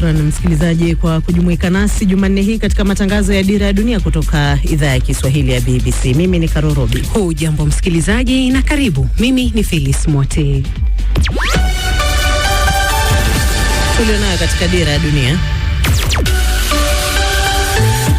Shukrani msikilizaji kwa kujumuika nasi Jumanne hii katika matangazo ya Dira ya Dunia kutoka idhaa ya Kiswahili ya BBC. Mimi ni Karorobi. Hujambo msikilizaji na karibu. Mimi ni Phyllis Mwote. Tulionayo katika Dira ya Dunia.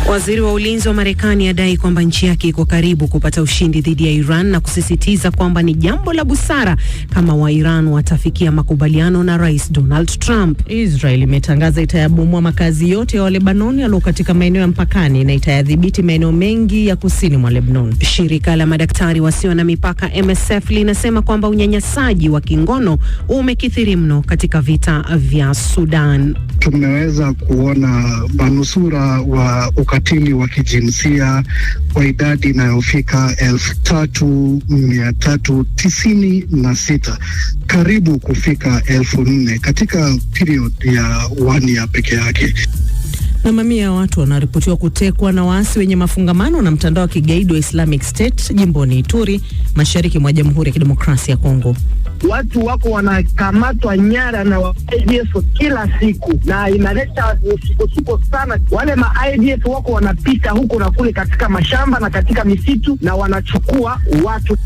Waziri wa ulinzi wa Marekani adai kwamba nchi yake iko karibu kupata ushindi dhidi ya Iran na kusisitiza kwamba ni jambo la busara kama wa Iran watafikia makubaliano na Rais Donald Trump. Israel imetangaza itayabomoa makazi yote ya Lebanon yaliyo katika maeneo ya mpakani na itayadhibiti maeneo mengi ya kusini mwa Lebanon. Shirika la madaktari wasio na mipaka MSF linasema kwamba unyanyasaji wa kingono umekithiri mno katika vita vya Sudan. Tumeweza kuona manusura wa ukatili wa kijinsia kwa idadi inayofika 3,396, karibu kufika 4,000 katika period ya 1 year peke yake. Na mamia ya watu wanaripotiwa kutekwa na waasi wenye mafungamano na mtandao wa kigaidi wa Islamic State jimboni Ituri, mashariki mwa Jamhuri ya Kidemokrasia ya Kongo. Watu wako wanakamatwa nyara na IDF kila siku na inaleta usuko sana. Wale ma IDF wako wanapita huko na kule katika mashamba na katika misitu na wanachukua watu.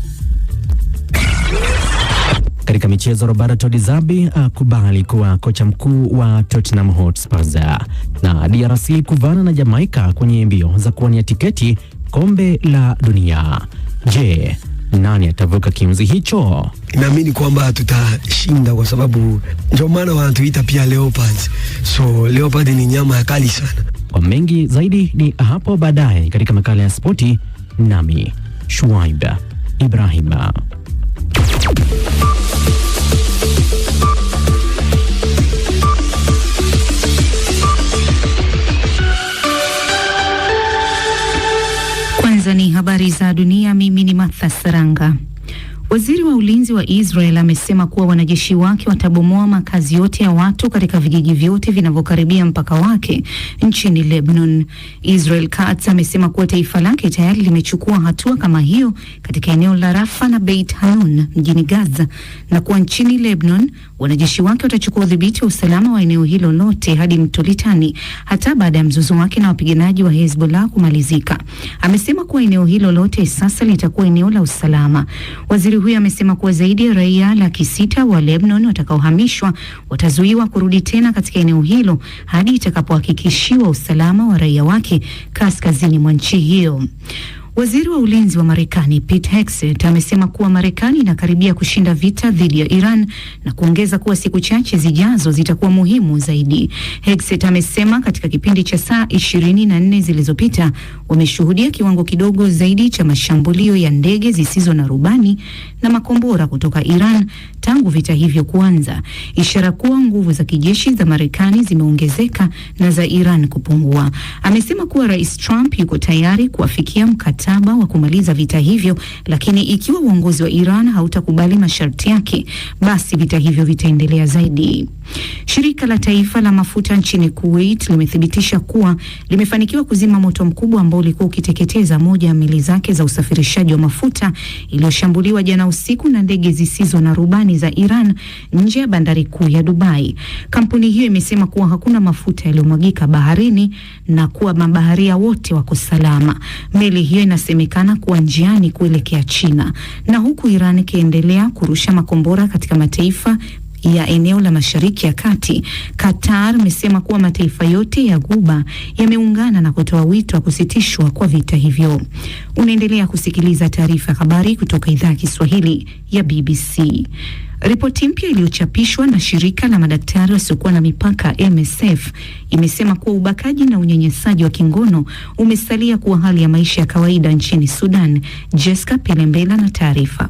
Katika michezo, Roberto Di Zerbi akubali kuwa kocha mkuu wa Tottenham Hotspur, na DRC kuvana na Jamaica kwenye mbio za kuwania tiketi kombe la dunia. Je, nani atavuka kiunzi hicho? Naamini kwamba tutashinda kwa sababu ndio maana wanatuita pia Leopards. So Leopard ni nyama ya kali sana. Kwa mengi zaidi ni hapo baadaye katika makala ya spoti, nami Shuaib Ibrahim. Kwanza ni habari za dunia. Mimi ni Martha Saranga. Waziri wa ulinzi wa Israel amesema kuwa wanajeshi wake watabomoa makazi yote ya watu katika vijiji vyote vinavyokaribia mpaka wake nchini Lebanon. Israel Katz amesema kuwa taifa lake tayari limechukua hatua kama hiyo katika eneo la Rafah na Beit Hanun mjini Gaza, na kuwa nchini Lebanon wanajeshi wake watachukua udhibiti wa usalama wa eneo hilo lote hadi mto Litani, hata baada ya mzozo wake na wapiganaji wa Hezbollah kumalizika. Amesema kuwa eneo hilo lote sasa litakuwa eneo la usalama. Waziri huyo amesema kuwa zaidi ya raia 600,000 wa Lebanon watakaohamishwa watazuiwa kurudi tena katika eneo hilo hadi itakapohakikishiwa usalama wa raia wake kaskazini mwa nchi hiyo. Waziri wa ulinzi wa Marekani Pete Hegseth amesema kuwa Marekani inakaribia kushinda vita dhidi ya Iran na kuongeza kuwa siku chache zijazo zitakuwa muhimu zaidi. Hegseth amesema katika kipindi cha saa 24 zilizopita wameshuhudia kiwango kidogo zaidi cha mashambulio ya ndege zisizo na rubani na makombora kutoka Iran tangu vita hivyo kuanza, ishara kuwa nguvu za kijeshi za Marekani zimeongezeka na za Iran kupungua. Amesema kuwa Rais Trump yuko tayari kuafikia mkataba wa kumaliza vita hivyo, lakini ikiwa uongozi wa Iran hautakubali masharti yake, basi vita hivyo vitaendelea zaidi. Shirika la taifa la mafuta nchini Kuwait limethibitisha kuwa limefanikiwa kuzima moto mkubwa ambao ulikuwa ukiteketeza moja ya meli zake za usafirishaji wa mafuta iliyoshambuliwa jana usiku na ndege zisizo na rubani za Iran nje ya bandari kuu ya Dubai. Kampuni hiyo imesema kuwa hakuna mafuta yaliyomwagika baharini na kuwa mabaharia wote wako salama. Meli hiyo inasemekana kuwa njiani kuelekea China, na huku Iran ikiendelea kurusha makombora katika mataifa ya eneo la Mashariki ya Kati, Qatar imesema kuwa mataifa yote ya Ghuba yameungana na kutoa wito wa kusitishwa kwa vita hivyo. Unaendelea kusikiliza taarifa habari kutoka idhaa ya Kiswahili ya BBC. Ripoti mpya iliyochapishwa na shirika la madaktari wasiokuwa na mipaka MSF imesema kuwa ubakaji na unyanyasaji wa kingono umesalia kuwa hali ya maisha ya kawaida nchini Sudan. Jessica Pelembela na taarifa.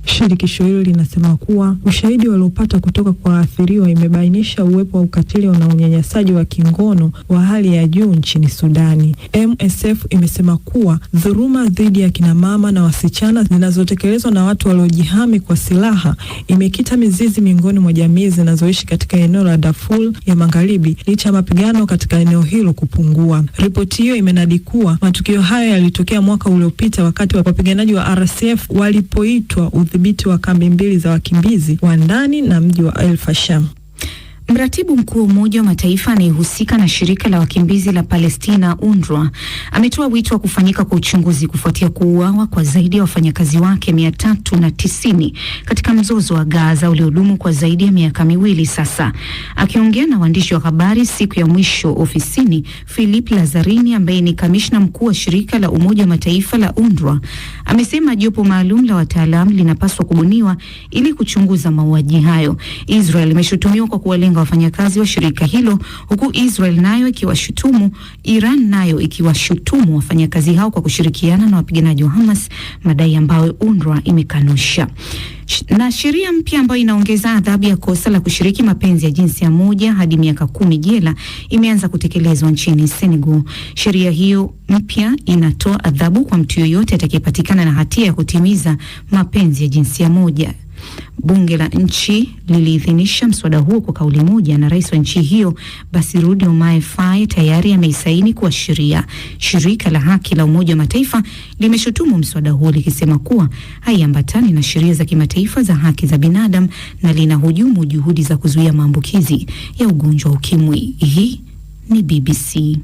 Shirikisho hilo linasema kuwa ushahidi waliopata kutoka kwa waathiriwa imebainisha uwepo wa ukatili na unyanyasaji wa kingono wa hali ya juu nchini Sudani. MSF imesema kuwa dhuluma dhidi ya kina mama na wasichana zinazotekelezwa na watu waliojihami kwa silaha imekita mizizi miongoni mwa jamii zinazoishi katika eneo la Darfur ya Magharibi licha ya mapigano katika eneo hilo kupungua. Ripoti hiyo imenadi kuwa matukio hayo yalitokea mwaka uliopita wakati wa wapiganaji wa RSF walipoitwa udhibiti wa kambi mbili za wakimbizi wa ndani na mji wa El Fasher. Mratibu mkuu wa Umoja wa Mataifa anayehusika na shirika la wakimbizi la Palestina UNRWA ametoa wito wa kufanyika kwa uchunguzi kufuatia kuuawa kwa zaidi ya wafanyakazi wake 390 katika mzozo wa Gaza uliodumu kwa zaidi ya miaka miwili sasa. Akiongea na waandishi wa habari siku ya mwisho ofisini, Philip Lazzarini ambaye ni kamishna mkuu wa shirika la Umoja wa Mataifa la UNRWA amesema jopo maalum la wataalamu linapaswa kubuniwa ili kuchunguza mauaji hayo. Israel imeshutumiwa kwa kuwalenga wafanyakazi wa shirika hilo, huku Israel nayo ikiwashutumu Iran nayo ikiwashutumu wafanyakazi hao kwa kushirikiana na wapiganaji wa Hamas, madai ambayo UNRWA imekanusha. Na sheria mpya ambayo inaongeza adhabu ya kosa la kushiriki mapenzi ya jinsia moja hadi miaka 10 jela imeanza kutekelezwa nchini Senegal. Sheria hiyo mpya inatoa adhabu kwa mtu yoyote atakayepatikana na hatia ya kutimiza mapenzi ya jinsia moja. Bunge la nchi liliidhinisha mswada huo kwa kauli moja na rais wa nchi hiyo Bassirou Diomaye Faye tayari ameisaini kuwa sheria. Shirika la haki la Umoja wa Mataifa limeshutumu mswada huo likisema kuwa haiambatani na sheria za kimataifa za haki za binadamu na linahujumu juhudi za kuzuia maambukizi ya ugonjwa wa ukimwi. Hii ni BBC.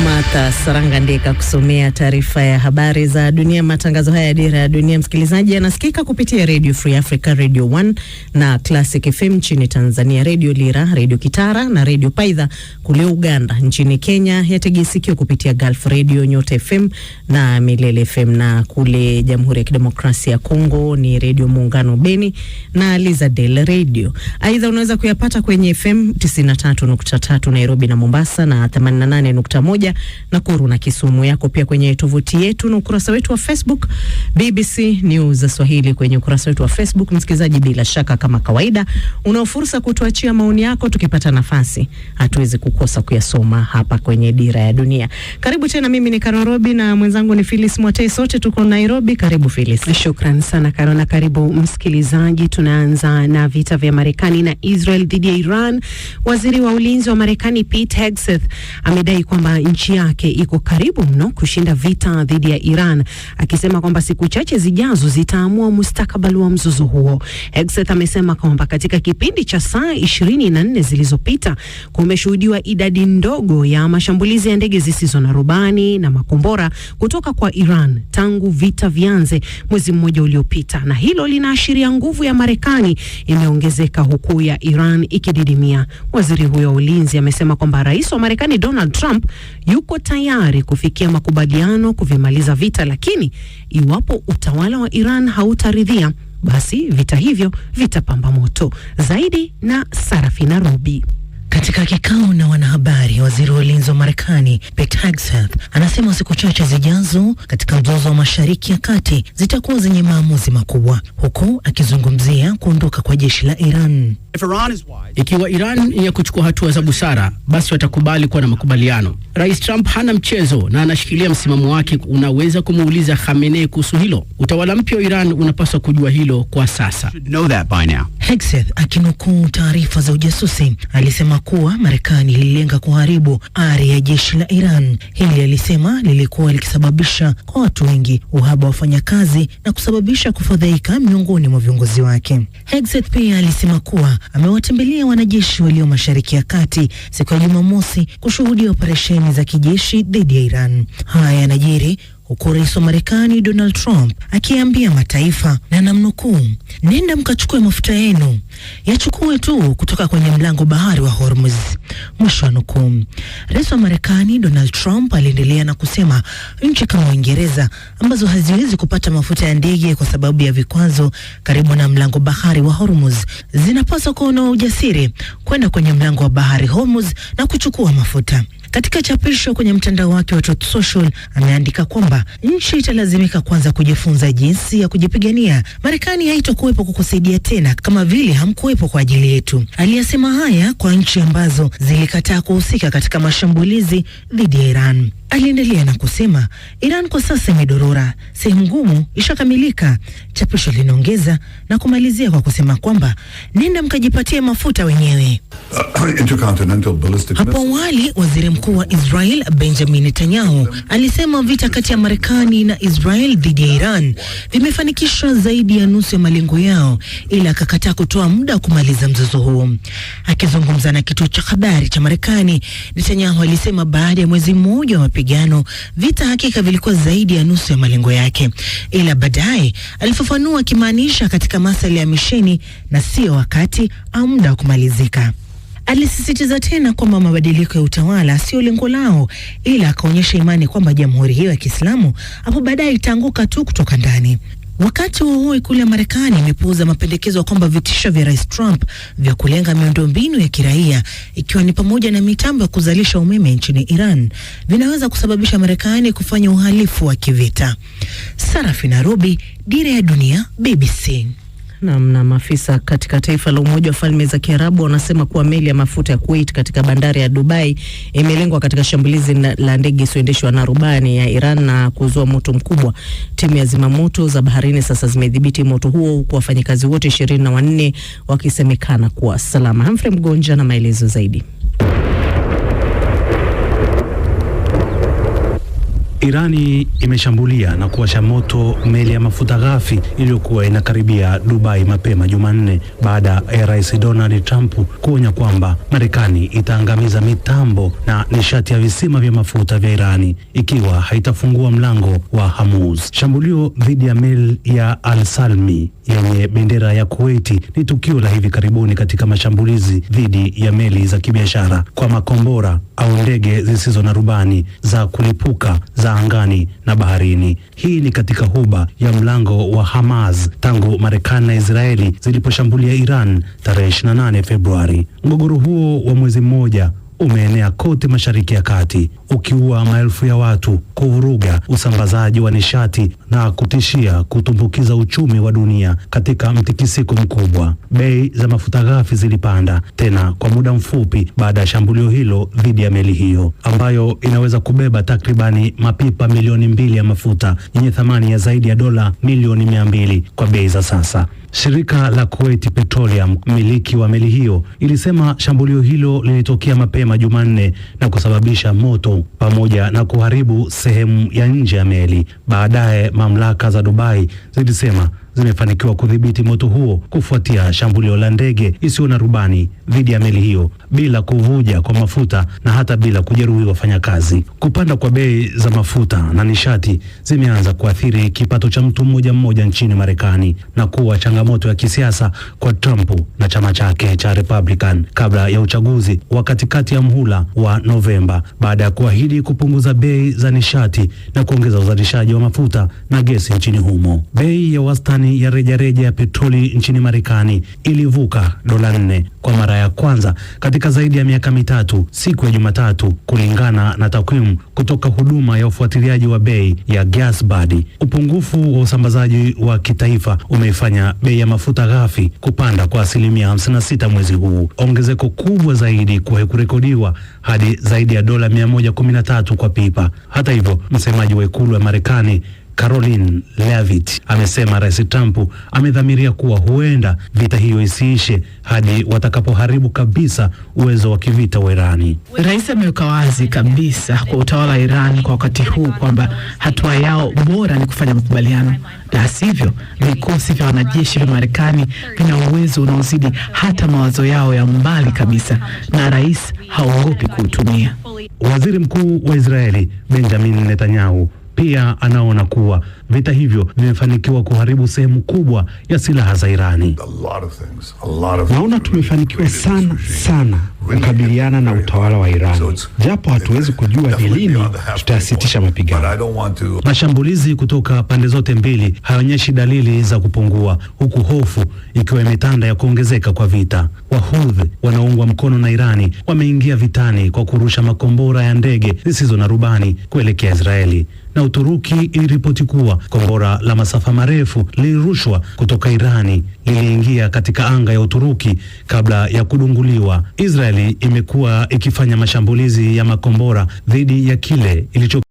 Martha Saranga ndeka kusomea taarifa ya habari za dunia. Matangazo haya ya Dira ya Dunia, msikilizaji, yanasikika kupitia Radio Free Africa, Radio 1 na Classic FM nchini Tanzania, Radio Lira, Radio Kitara na Radio Paidha kule Uganda. Nchini Kenya yategea sikio kupitia Gulf Radio, Nyota FM na Milele FM, na kule Jamhuri ya Kidemokrasia ya Kongo ni Radio Muungano Beni na Lizadel Radio. Aidha unaweza kuyapata kwenye FM 93.3 Nairobi na Mombasa na 88.1 Nakuru na Kisumu. Yako pia kwenye tovuti yetu na ukurasa wetu wa Facebook BBC News Swahili. Kwenye ukurasa wetu wa Facebook, msikilizaji, bila shaka kama kawaida una fursa kutuachia maoni yako, tukipata nafasi hatuwezi kukosa kuyasoma hapa kwenye Dira ya Dunia. Karibu tena, mimi ni Karorobi na mwenzangu ni Phyllis Mwatei, sote tuko Nairobi. Karibu Phyllis. Shukran sana Karona, karibu msikilizaji. Tunaanza na vita vya Marekani na Israel dhidi ya Iran. Waziri wa ulinzi wa Marekani Pete Hegseth amedai kwamba nchi yake iko karibu mno kushinda vita dhidi ya Iran, akisema kwamba siku chache zijazo zitaamua mustakabali wa mzozo huo. Hegseth amesema kwamba katika kipindi cha saa 24 zilizopita kumeshuhudiwa idadi ndogo ya mashambulizi ya ndege zisizo na rubani na makombora kutoka kwa Iran tangu vita vianze mwezi mmoja uliopita, na hilo linaashiria nguvu ya Marekani imeongezeka huku ya Iran ikididimia. Waziri huyo wa ulinzi amesema kwamba rais wa Marekani Donald Trump yuko tayari kufikia makubaliano kuvimaliza vita, lakini iwapo utawala wa Iran hautaridhia, basi vita hivyo vitapamba moto zaidi. Na Sarafina Robi. Katika kikao na wanahabari, waziri wa ulinzi wa Marekani Pete Hegseth anasema siku chache zijazo katika mzozo wa Mashariki ya Kati zitakuwa zenye maamuzi makubwa, huku akizungumzia kuondoka kwa jeshi la Iran. Ikiwa Iran ya kuchukua hatua za busara, basi watakubali kuwa na makubaliano. Rais Trump hana mchezo na anashikilia msimamo wake. Unaweza kumuuliza Khamenei kuhusu hilo. Utawala mpya wa Iran unapaswa kujua hilo kwa sasa. Hegseth akinukuu taarifa za ujasusi alisema kuwa Marekani ililenga kuharibu ari ya jeshi la Iran. Hili alisema lilikuwa likisababisha kwa watu wengi uhaba wa wafanyakazi na kusababisha kufadhaika miongoni mwa viongozi wake. Hegseth pia alisema kuwa amewatembelea wanajeshi walio Mashariki ya Kati siku ya Jumamosi kushuhudia operesheni za kijeshi dhidi ya Iran. Haya yanajiri huku rais wa Marekani Donald Trump akiambia mataifa, na namnukuu, nenda mkachukue mafuta yenu, yachukue tu kutoka kwenye mlango bahari wa Hormuz, mwisho wa nukuu. Rais wa Marekani Donald Trump aliendelea na kusema nchi kama Uingereza ambazo haziwezi kupata mafuta ya ndege kwa sababu ya vikwazo karibu na mlango bahari wa Hormuz zinapaswa kuona ujasiri kwenda kwenye mlango wa bahari Hormuz na kuchukua mafuta. Katika chapisho kwenye mtandao wake wa Truth Social ameandika kwamba nchi italazimika kwanza kujifunza jinsi ya kujipigania. Marekani haitokuwepo kukusaidia tena kama vile hamkuwepo kwa ajili yetu. Aliyasema haya kwa nchi ambazo zilikataa kuhusika katika mashambulizi dhidi ya Iran. Aliendelea na kusema Iran kwa sasa imedorora, sehemu ngumu ishakamilika. Chapisho linaongeza na kumalizia kwa kusema kwamba nenda mkajipatie mafuta wenyewe. Hapo awali waziri mkuu wa Israel Benjamin Netanyahu alisema vita kati ya Marekani na Israel dhidi ya Iran vimefanikisha zaidi ya nusu ya malengo yao, ila akakataa kutoa muda wa kumaliza mzozo huo. Akizungumza na kituo cha habari cha Marekani, Netanyahu alisema baada ya mwezi mmoja wa mapigano, vita hakika vilikuwa zaidi ya nusu ya malengo yake, ila baadaye alifafanua akimaanisha katika masuala ya misheni na sio wakati au muda wa kumalizika. Alisisitiza tena kwamba mabadiliko ya utawala sio lengo lao, ila akaonyesha imani kwamba jamhuri hiyo ya Kiislamu hapo baadaye itaanguka tu kutoka ndani. Wakati huo ikulu ya Marekani imepuuza mapendekezo kwamba vitisho vya Rais Trump vya kulenga miundombinu ya kiraia, ikiwa ni pamoja na mitambo ya kuzalisha umeme nchini Iran, vinaweza kusababisha Marekani kufanya uhalifu wa kivita. Sarafina Robi, Dira ya Dunia, BBC. Na maafisa katika taifa la Umoja wa Falme za Kiarabu wanasema kuwa meli ya mafuta ya Kuwait katika bandari ya Dubai imelengwa katika shambulizi la ndege isiyoendeshwa na rubani ya Iran na kuzua moto mkubwa. Timu ya zimamoto za baharini sasa zimedhibiti moto huo, huku wafanyakazi wote 24 wakisemekana kuwa salama. Humphrey Mgonja na maelezo zaidi. Irani imeshambulia na kuwasha moto meli ya mafuta ghafi iliyokuwa inakaribia Dubai mapema Jumanne baada ya Rais Donald Trump kuonya kwamba Marekani itaangamiza mitambo na nishati ya visima vya mafuta vya Irani ikiwa haitafungua mlango wa Hormuz. Shambulio dhidi ya meli ya Al Salmi yenye bendera ya Kuwaiti ni tukio la hivi karibuni katika mashambulizi dhidi ya meli za kibiashara kwa makombora au ndege zisizo na rubani za kulipuka za angani na baharini. Hii ni katika huba ya mlango wa Hormuz tangu Marekani na Israeli ziliposhambulia Iran tarehe 28 Februari. Mgogoro huo wa mwezi mmoja umeenea kote Mashariki ya Kati, ukiua maelfu ya watu, kuvuruga usambazaji wa nishati na kutishia kutumbukiza uchumi wa dunia katika mtikisiko mkubwa. Bei za mafuta ghafi zilipanda tena kwa muda mfupi baada ya shambulio hilo dhidi ya meli hiyo ambayo inaweza kubeba takribani mapipa milioni 2 ya mafuta yenye thamani ya zaidi ya dola milioni 200 kwa bei za sasa. Shirika la Kuwait Petroleum, mmiliki wa meli hiyo, ilisema shambulio hilo lilitokea mapema Jumanne na kusababisha moto pamoja na kuharibu sehemu ya nje ya meli. Baadaye mamlaka za Dubai zilisema zimefanikiwa kudhibiti moto huo kufuatia shambulio la ndege isiyo na rubani dhidi ya meli hiyo bila kuvuja kwa mafuta na hata bila kujeruhi wafanyakazi. Kupanda kwa bei za mafuta na nishati zimeanza kuathiri kipato cha mtu mmoja nchini Marekani na kuwa changamoto ya kisiasa kwa Trump na chama chake cha Republican kabla ya uchaguzi wa katikati ya mhula wa Novemba, baada ya kuahidi kupunguza bei za nishati na kuongeza uzalishaji wa mafuta na gesi nchini humo. Bei ya wastani ya rejareja ya petroli nchini Marekani ilivuka $4 kwa mara ya kwanza katika zaidi ya miaka mitatu siku ya Jumatatu, kulingana na takwimu kutoka huduma ya ufuatiliaji wa bei ya GasBuddy. Upungufu wa usambazaji wa kitaifa umeifanya bei ya mafuta ghafi kupanda kwa 56% mwezi huu, ongezeko kubwa zaidi kuwahi kurekodiwa hadi zaidi ya dola 113 kwa pipa. Hata hivyo, msemaji wa ikulu ya Marekani Caroline Leavitt amesema Rais Trump amedhamiria kuwa huenda vita hiyo isiishe hadi watakapoharibu kabisa uwezo wa kivita wa Irani. Rais ameweka wazi kabisa kwa utawala wa Iran kwa wakati huu kwamba hatua yao bora ni kufanya makubaliano, la sivyo vikosi vya wanajeshi vya Marekani vina uwezo unaozidi hata mawazo yao ya mbali kabisa, na rais haogopi kuutumia. Waziri Mkuu wa Israeli Benjamin Netanyahu pia anaona kuwa vita hivyo vimefanikiwa kuharibu sehemu kubwa ya silaha za Irani. Naona tumefanikiwa sana kukabiliana na utawala wa Irani, japo hatuwezi kujua ni lini tutasitisha mapigano. Mashambulizi kutoka pande zote mbili haionyeshi dalili za kupungua, huku hofu ikiwa imetanda ya kuongezeka kwa vita. Wahudhi wanaoungwa mkono na Irani wameingia vitani kwa kurusha makombora ya ndege zisizo na rubani kuelekea Israeli, na Uturuki iliripoti kuwa kombora la masafa marefu lilirushwa kutoka Irani liliingia katika anga ya Uturuki kabla ya kudunguliwa. Israeli Israeli imekuwa ikifanya mashambulizi ya makombora dhidi ya kile ilicho